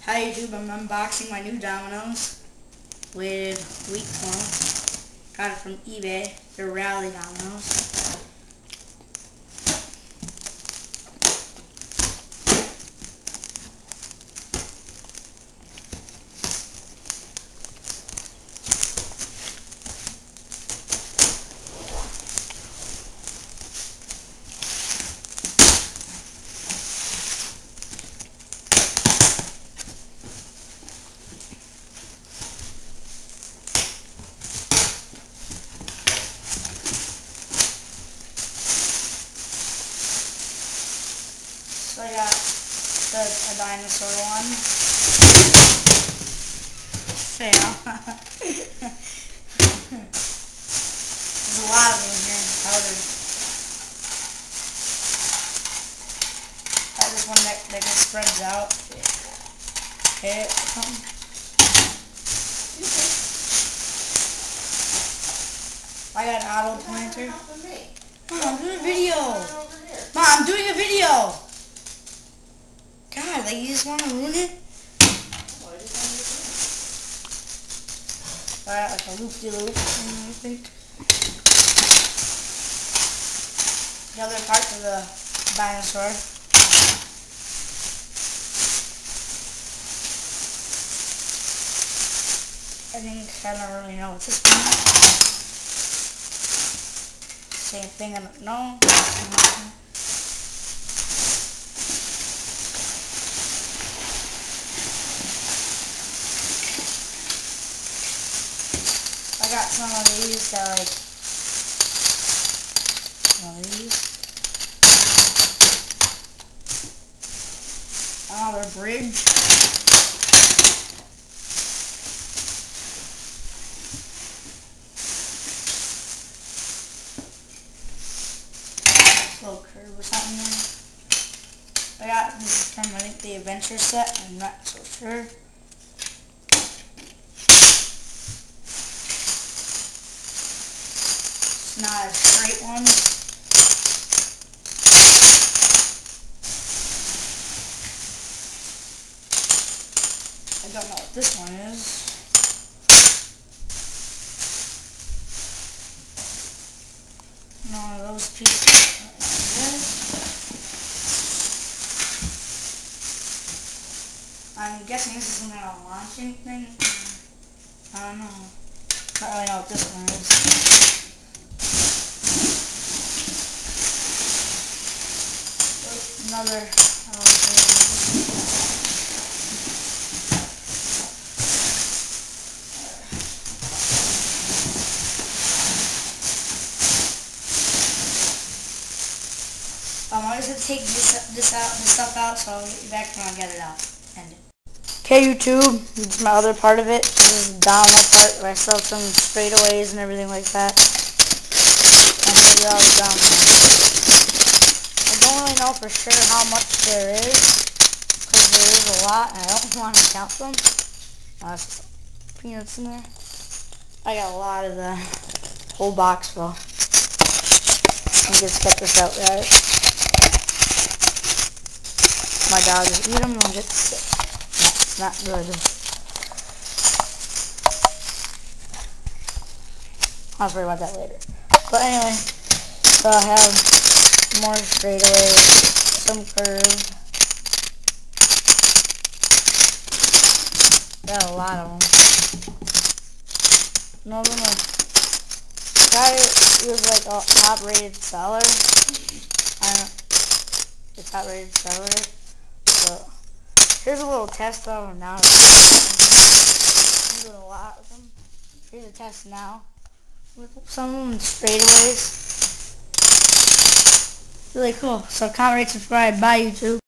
Hi YouTube, I'm unboxing my new dominoes. Waited a week for them. Got it from eBay. They're rally dominoes. So I got a dinosaur one. Fail. There's a lot of them here. Powdered. Got this one that just spreads out. Hit something. I got an auto planter. Mom, I'm doing a video. Mom, I'm doing a video. God, like you just want to ruin it? Alright, like a loop-de-loop, I think. The other parts of the dinosaur. I don't really know what's this one. Same thing, I don't know. I got some of these that one of these. Another bridge. Little curve or something there. I got this from I think the adventure set, I'm not so sure. Not a straight one. I don't know what this one is. None of those pieces. I'm guessing this is some kind of launching thing. I don't know. Don't really know what this one is. Another I'm just gonna take this stuff out, so I'll get you back when I get it out. End it. Okay, YouTube, this is my other part of it. This is the domino part where I sell some straightaways and everything like that. And here's all the dominoes. I don't really know for sure how much there is, because there is a lot, and I don't want to count them. There's peanuts in there. I got a lot of the whole box full. Let me just get this out, guys. My dog will eat them and get sick. That's not good. I'll worry about that later. But anyway, so I have more straightaways, some curve. Got a lot of them. No of them are. Guy was like a top-rated seller. I don't. The top-rated seller. So here's a little test of them now. I'm doing a lot of them. Here's a test now with some of them straightaways. Really cool. So comment, rate, subscribe. Bye, YouTube.